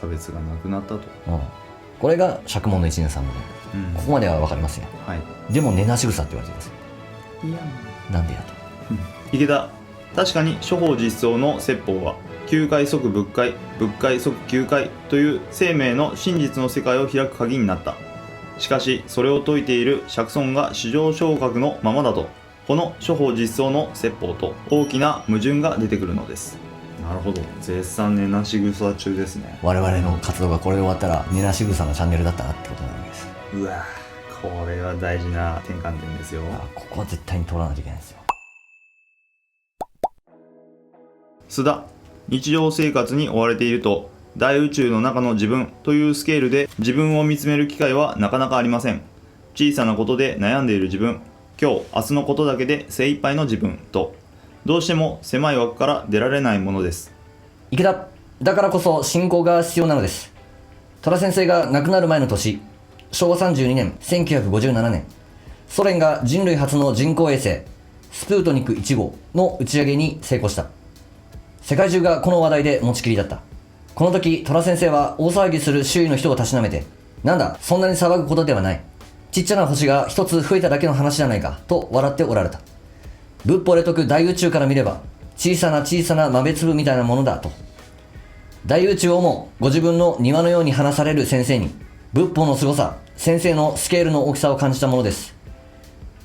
差別がなくなったと。これが釈問の1年3年、ここまでは分かりますよ。でも根なし草って言われてます。いやなんでやと。池田、確かに諸法実相の説法は九界即仏界、仏界即九界という生命の真実の世界を開く鍵になった。しかしそれを説いている釈尊が至上昇格のままだと、この諸法実相の説法と大きな矛盾が出てくるのです。なるほど、絶賛根なし草中ですね。我々の活動がこれで終わったら根なし草のチャンネルだったなってことなわけです。うわ、これは大事な転換点ですよ。ここは絶対に通らないといけないですよ。須田、日常生活に追われていると大宇宙の中の自分というスケールで自分を見つめる機会はなかなかありません。小さなことで悩んでいる自分、今日明日のことだけで精一杯の自分と、どうしても狭い枠から出られないものです。池田、だからこそ信仰が必要なのです。虎先生が亡くなる前の年、昭和32年1957年、ソ連が人類初の人工衛星スプートニク1号の打ち上げに成功した。世界中がこの話題で持ちきりだった。この時虎先生は大騒ぎする周囲の人をたしなめて、なんだそんなに騒ぐことではない、ちっちゃな星が一つ増えただけの話じゃないかと笑っておられた。仏法で説く大宇宙から見れば小さな小さな豆粒みたいなものだと。大宇宙をもご自分の庭のように話される先生に仏法の凄さ、先生のスケールの大きさを感じたものです。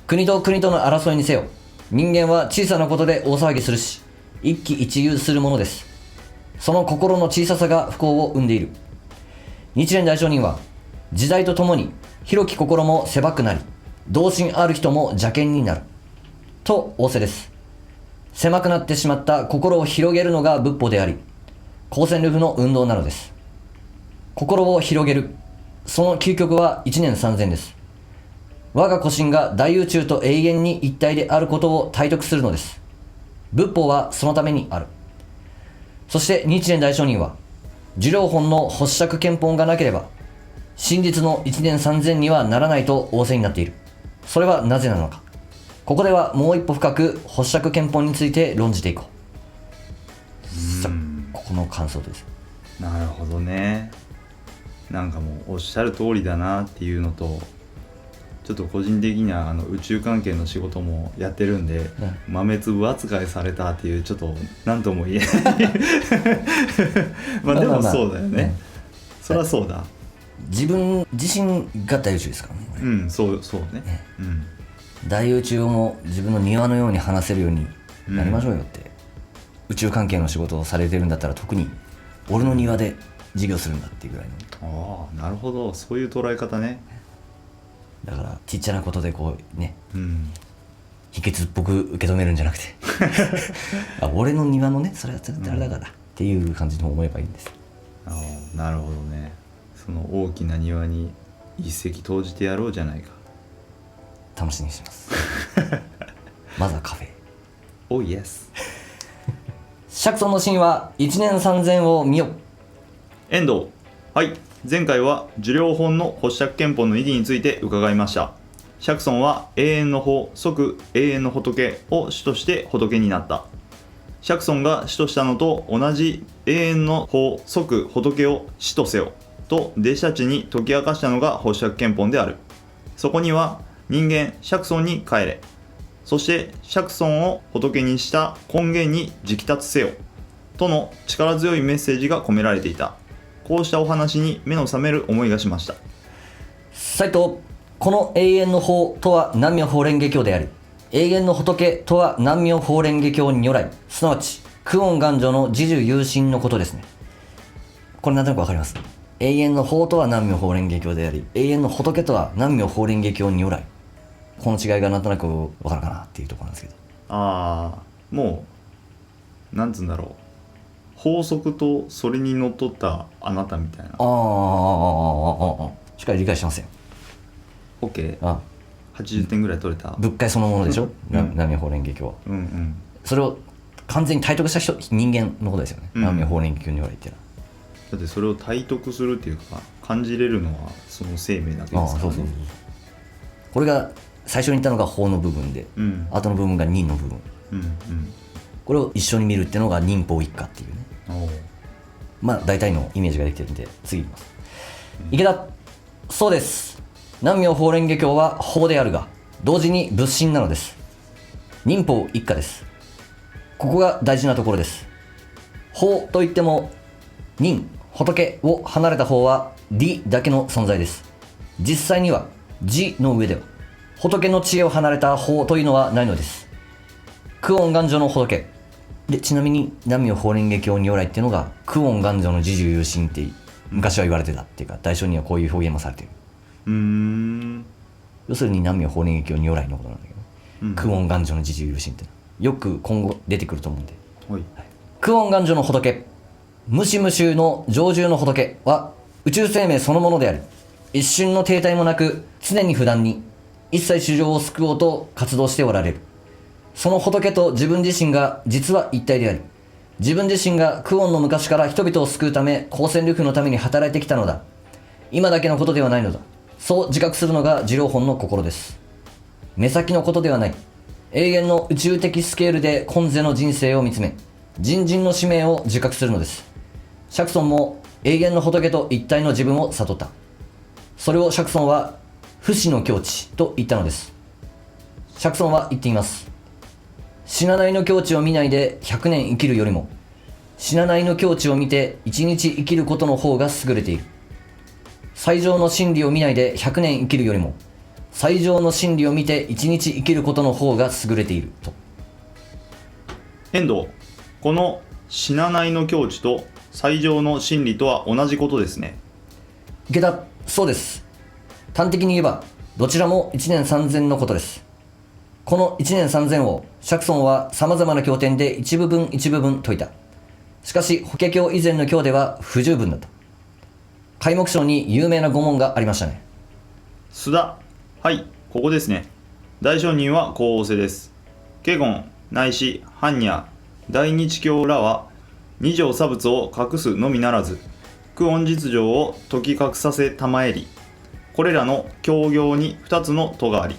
国と国との争いにせよ、人間は小さなことで大騒ぎするし一喜一憂するものです。その心の小ささが不幸を生んでいる。日蓮大聖人は時代とともに広き心も狭くなり、同心ある人も邪見になると仰せです。狭くなってしまった心を広げるのが仏法であり、光線流布の運動なのです。心を広げる、その究極は一年三千です。我が個人が大宇宙と永遠に一体であることを体得するのです。仏法はそのためにある。そして日蓮大聖人は受領本の発釈憲本がなければ真実の一年三千にはならないと仰せになっている。それはなぜなのか。ここではもう一歩深く発釈憲本について論じていこう。さあ、ここの感想です。なるほどね。なんかもうおっしゃる通りだなっていうのと、ちょっと個人的には宇宙関係の仕事もやってるんで、豆粒扱いされたっていう、ちょっと何とも言えないまあでもそうだよね、そりゃそうだ。自分自身が大宇宙ですからね。そうね、大宇宙も自分の庭のように話せるようになりましょうよって、宇宙関係の仕事をされてるんだったら特に俺の庭で授業するんだっていうぐらいの。ああ、なるほど、そういう捉え方ね。だからちっちゃなことでこうね、秘訣っぽく受け止めるんじゃなくて俺の庭のね、それはあれだからっていう感じに思えばいいんです。なるほどね。その大きな庭に一石投じてやろうじゃないか。楽しみにしてますまずはカフェ。おイエス釈尊の神話一年三千を見よ。遠藤、はい、前回は受領本の発釈憲本の意義について伺いました。釈尊は永遠の法即永遠の仏を主として仏になった。釈尊が主としたのと同じ永遠の法即仏を主とせよと弟子たちに説き明かしたのが発釈憲本である。そこには人間釈尊に帰れ、そして釈尊を仏にした根源に直立せよとの力強いメッセージが込められていた。こうしたお話に目の覚める思いがしました。斉藤、この永遠の法とは南無法蓮華経であり、永遠の仏とは南無法蓮華経如来、すなわち久遠願上の自樹有心のことですね。これなんとなくわかります。永遠の法とは南無法蓮華経であり、永遠の仏とは南無法蓮華経如来。この違いがなんとなくわかるかなっていうところなんですけど。もうなんつうんだろう、法則とそれにのっとったあなたみたいな。しっかり理解してますよ。 OK。80 点ぐらい取れた。仏界そのものでしょ、南無法蓮華経は。それを完全に体得した人間のことですよね、南無法蓮華経如来っていうのは。だってそれを体得するっていうか感じれるのはその生命だけですからね。これが最初に言ったのが法の部分で、後の部分が忍の部分、これを一緒に見るっていうのが忍法一家っていうね。まあ大体のイメージができてるんで次いきます。池田、そうです。南明法蓮華経は法であるが同時に仏心なのです。忍法一家です。ここが大事なところです。法といっても忍、仏を離れた方は理だけの存在です。実際には智の上では仏の知恵を離れた法というのはないのです。久遠願上の仏で、ちなみに南明法蓮華経如来っていうのが久遠願上の自重有心って昔は言われてたっていうか、大書にはこういう表現もされている。要するに南明法蓮華経如来のことなんだけど、久遠願上の自重有心ってよく今後出てくると思うんで、久遠願上の仏、無視無臭の上重の仏は宇宙生命そのものであり、一瞬の停滞もなく常に不断に一切衆生を救おうと活動しておられる。その仏と自分自身が実は一体であり、自分自身が久遠の昔から人々を救うため公戦力のために働いてきたのだ。今だけのことではないのだ。そう自覚するのが持論本の心です。目先のことではない。永遠の宇宙的スケールで今世の人生を見つめ、人人の使命を自覚するのです。釈尊も永遠の仏と一体の自分を悟った。それを釈尊は不死の境地と言ったのです。釈尊は言っています。死なないの境地を見ないで100年生きるよりも、死なないの境地を見て1日生きることの方が優れている。最上の真理を見ないで100年生きるよりも、最上の真理を見て1日生きることの方が優れていると。遠藤、この死なないの境地と最上の真理とは同じことですね。池田、そうです。端的に言えばどちらも1年3000のことです。この1年3000を釈尊は様々な経典で一部分一部分説いた。しかし法華経以前の経では不十分だった。開目章に有名な語文がありましたね。須田、はい、ここですね。大聖人はこう仰せです。華厳ないし般若大日経らは二条差仏を隠すのみならず、久遠実情を解き隠させたまえり。これらの経行に二つの途があり、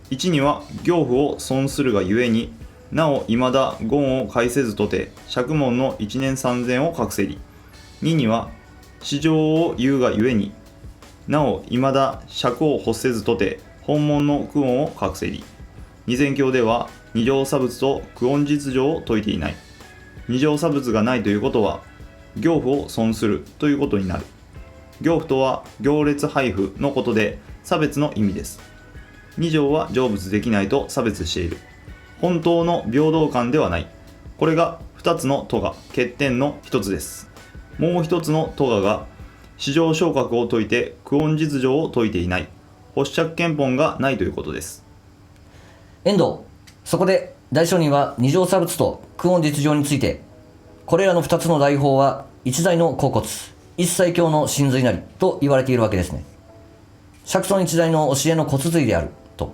一には行符を損するがゆえに、なお未だ言を介せずとて釈門の一年三千を隠せり。二には史上を言うがゆえに、なお未だ釈を欲せずとて本門の久遠を隠せり。二千経では二条差仏と久遠実情を説いていない。二条差仏がないということは行符を損するということになる。行符とは行列配布のことで差別の意味です。二条は成仏できないと差別している。本当の平等感ではない。これが二つのトガ、欠点の一つです。もう一つのトガが史上昇格を説いて久遠実情を説いていない。発釈憲本がないということです。遠藤、そこで大聖人は二条差仏と久遠実情について、これらの二つの大法は一代の甲骨、一切経の真髄なりと言われているわけですね。釈尊一代の教えの骨髄であると。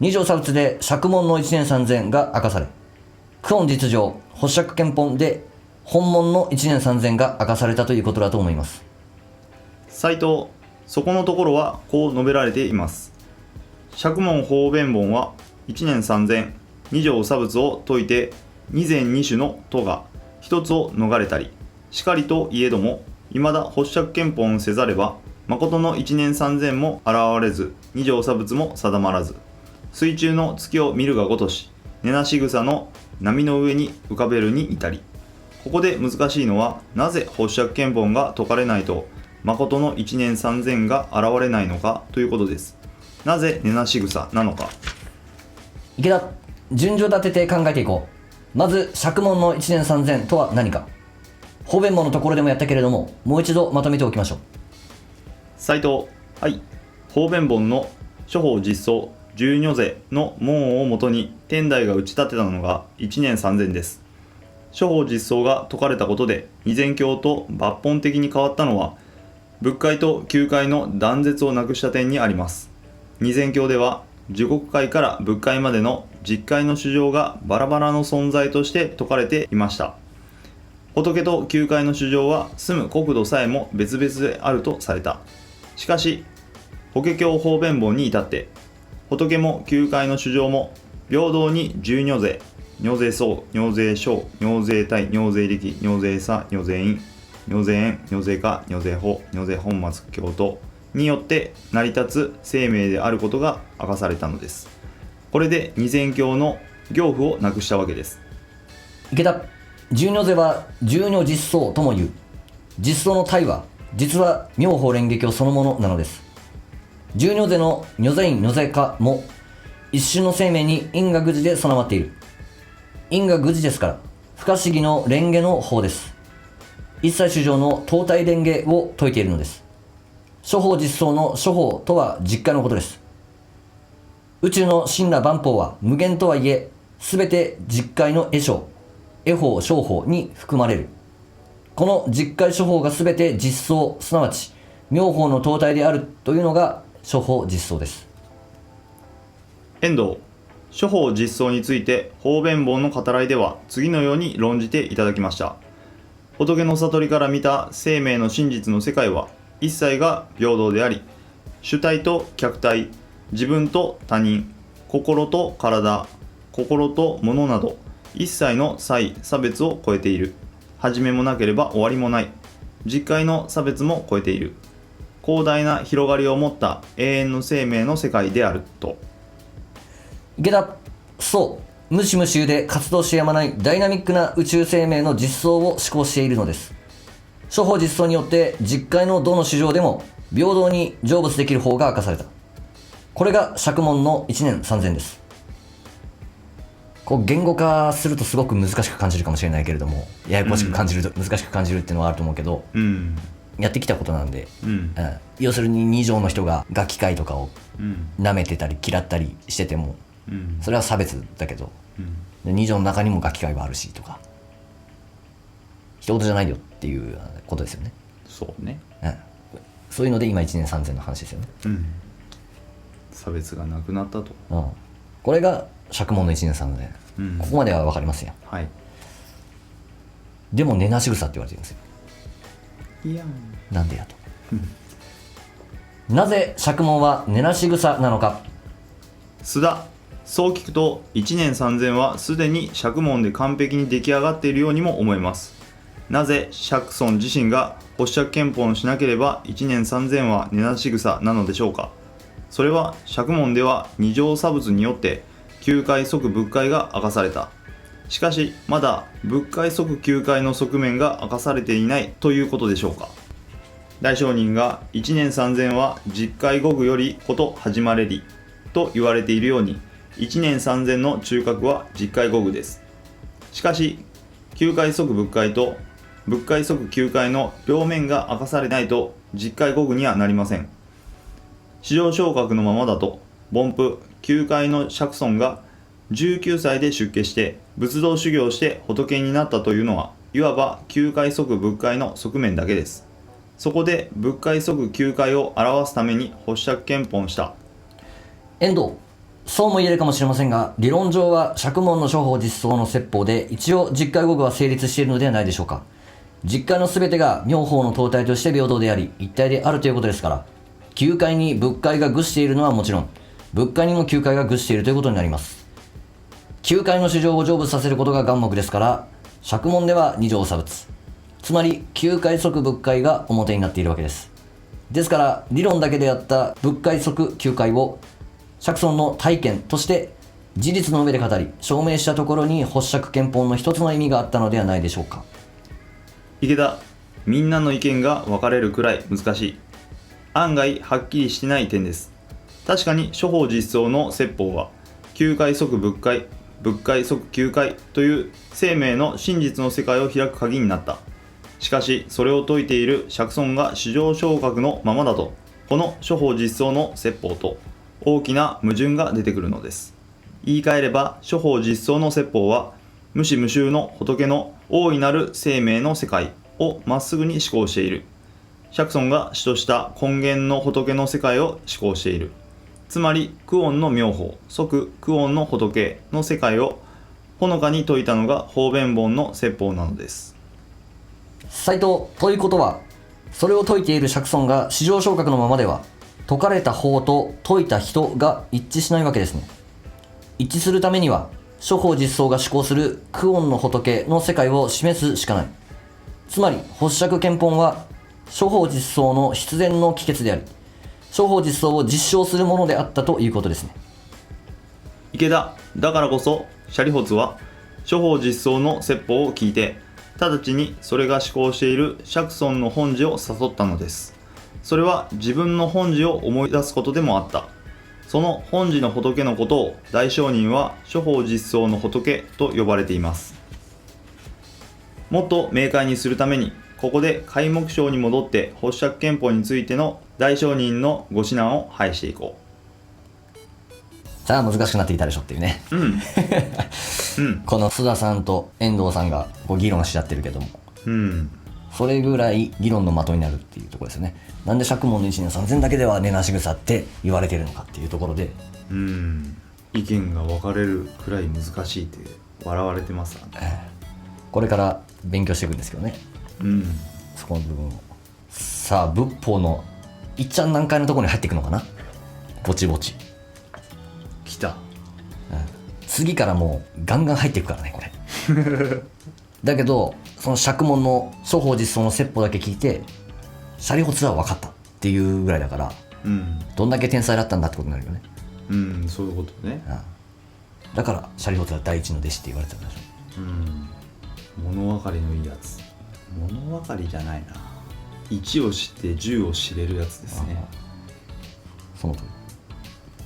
二条差仏で釈門の一年三千が明かされ、久遠実情、発釈憲本で本門の一年三千が明かされたということだと思います。斎藤、そこのところはこう述べられています。釈門法弁本は一年三千、二条差仏を説いて二前二種の都が一つを逃れたり、しかりといえども、未だ発釈憲本せざれば、誠の一年三千も現れず、二条差仏も定まらず、水中の月を見るがごとし、根なし草の波の上に浮かべるに至り、ここで難しいのは、なぜ発釈憲本が説かれないと、誠の一年三千が現れないのかということです。なぜ根なし草なのか。池田、順序立てて考えていこう。まず釈門の一年三千とは何か。法弁門のところでもやったけれども、もう一度まとめておきましょう。斎藤、はい。法弁本の諸法実相十如世の門をもとに天台が打ち立てたのが一年三千です。諸法実相が説かれたことで二千経と抜本的に変わったのは、仏界と球界の断絶をなくした点にあります。二千経では呪国界から仏界までの実界の主張がバラバラの存在として説かれていました。仏と球界の主張は住む国土さえも別々であるとされた。しかし法華経法弁本に至って仏も球界の主張も平等に十如世、如世相、如世小、如世体、如世力、如世差、如世因、如是縁、如是化、如是法、如是本末教とによって成り立つ生命であることが明かされたのです。これで二千教の行譜をなくしたわけです。池田、十如是は十如実相とも言う。実相の体は実は妙法蓮華経そのものなのです。十如是の如是因如是化も一瞬の生命に因果具事で備わっている。因果具事ですから不可思議の蓮華の法です。一切主上の当体蓮華を説いているのです。諸法実相の諸法とは実化のことです。宇宙の真羅万法は無限とはいえ、すべて実界の絵章、絵法、小法に含まれる。この実界諸法がすべて実相、すなわち妙法の当体であるというのが諸法実相です。遠藤、諸法実相について方便本の語らいでは次のように論じていただきました。仏の悟りから見た生命の真実の世界は一切が平等であり、主体と客体、自分と他人、心と体、心と物など一切の差異差別を超えている。始めもなければ終わりもない。実界の差別も超えている。広大な広がりを持った永遠の生命の世界であると。池田、そう、無視無臭で活動しやまないダイナミックな宇宙生命の実相を思考しているのです。諸法実相によって実界のどの市場でも平等に成仏できる法が明かされた。これが釈門の1年3000です。こう言語化するとすごく難しく感じるかもしれないけれども、ややこしく感じる、難しく感じるっていうのはあると思うけど、やってきたことなんで、要するに二条の人が楽器会とかを舐めてたり嫌ったりしてても、それは差別だけど、二条の中にも楽器会はあるしとか、一言じゃないよっていうことですよね。そうね。そういうので今1年3000の話ですよね。差別がなくなったと。これが釈門の1年3000、ここまでは分かりますよ。はい。でも根なし草って言われてるんですよ。いやなんでやと。なぜ釈門は根なし草なのか。須田、そう聞くと1年3000はすでに釈門で完璧に出来上がっているようにも思えます。なぜ釈尊自身が発釈憲法をしなければ1年3000は根なし草なのでしょうか。それは釈門では二乗差仏によって九界即仏界が明かされた。しかしまだ仏界即九界の側面が明かされていないということでしょうか。大聖人が1年3000は実界語具よりこと始まれりと言われているように、1年3000の中核は実界語具です。しかし九界即仏界と仏界即九界の両面が明かされないと実界語具にはなりません。至上昇格のままだと凡夫九界の釈尊が19歳で出家して仏道修行して仏になったというのはいわば九界即仏界の側面だけです。そこで仏界即九界を表すために発釈憲本した。遠藤、そうも言えるかもしれませんが、理論上は釈門の諸法実相の説法で一応実界語具は成立しているのではないでしょうか。実界のすべてが妙法の当体として平等であり一体であるということですから、九界に仏界が具しているのはもちろん、仏界にも九界が具しているということになります。九界の市場を成仏させることが眼目ですから、釈門では二乗差仏、つまり九界即仏界が表になっているわけです。ですから理論だけであった仏界即九界を釈尊の体験として事実の上で語り証明したところに発釈憲法の一つの意味があったのではないでしょうか。池田、みんなの意見が分かれるくらい難しい。案外はっきりしてない点です。確かに諸法実相の説法は九界即仏界、仏界即九界という生命の真実の世界を開く鍵になった。しかしそれを説いている釈尊が至上昇格のままだと、この諸法実相の説法と大きな矛盾が出てくるのです。言い換えれば諸法実相の説法は無始無臭の仏の大いなる生命の世界をまっすぐに思考している。釈尊が主とした根源の仏の世界を思考している。つまり久遠の妙法即久遠の仏の世界をほのかに説いたのが方便本の説法なのです。斉藤、ということはそれを説いている釈尊が至上昇格のままでは説かれた法と説いた人が一致しないわけですね。一致するためには諸法実相が思考する久遠の仏の世界を示すしかない。つまり発釈憲本は諸法実相の必然の帰結であり、諸法実相を実証するものであったということですね。池田、だからこそシャリホツは諸法実相の説法を聞いて、直ちにそれが思考している釈尊の本寺を誘ったのです。それは自分の本寺を思い出すことでもあった。その本寺の仏のことを大聖人は諸法実相の仏と呼ばれています。もっと明快にするために、ここで開目章に戻って発釈憲法についての大聖人のご指南を拝していこさあ難しくなってきたでしょっていうね。う。この須田さんと遠藤さんがこう議論しちゃってるけども、それぐらい議論の的になるっていうところですよね。なんで釈門の一年3000だけでは根なし草って言われてるのかっていうところで、意見が分かれるくらい難しいって笑われてますからね。これから勉強していくんですけどね、そこの部分を。さあ仏法のいっちゃん難解のところに入っていくのかな。ぼちぼち来た。次からもうガンガン入っていくからねこれだけどその釈門の諸法実相の説法だけ聞いてシャリホツは分かったっていうぐらいだから、どんだけ天才だったんだってことになるよね。そういうことね。だからシャリホツは第一の弟子って言われてたんでしょ。物分かりのいいやつ。物分かりじゃないな。1を知って10を知れるやつですね。その通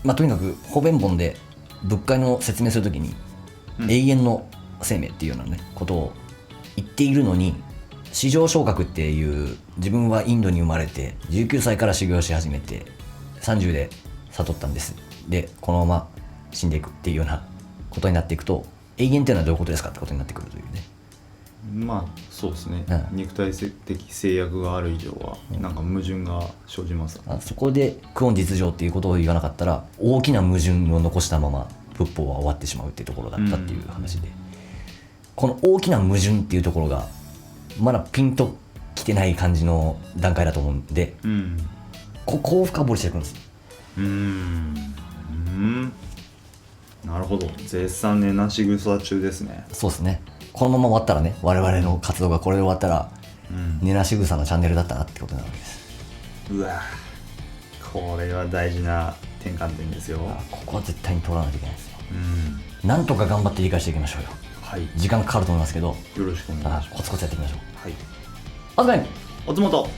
り。とにかく法弁本で仏界の説明するときに、永遠の生命っていうようなねことを言っているのに、至上昇格っていう自分はインドに生まれて19歳から修行し始めて30で悟ったんです。でこのまま死んでいくっていうようなことになっていくと、永遠っていうのはどういうことですかってことになってくるというね。そうですね、肉体的制約がある以上はなんか矛盾が生じます。そこで久遠実情っていうことを言わなかったら大きな矛盾を残したまま仏法は終わってしまうっていうところだったっていう話で、この大きな矛盾っていうところがまだピンときてない感じの段階だと思うんで、ここを深掘りしていくんです。なるほど。絶賛根なし草中ですね。そうですね。このまま終わったらね、我々の活動がこれで終わったら、根なし草のチャンネルだったなってことになるわけです。うわ、これは大事な転換点ですよ。ここは絶対に通らないといけないですよ。なんとか頑張って理解していきましょうよ。時間かかると思いますけど、よろしくお願いします。コツコツやっていきましょう。あずめん、おつもと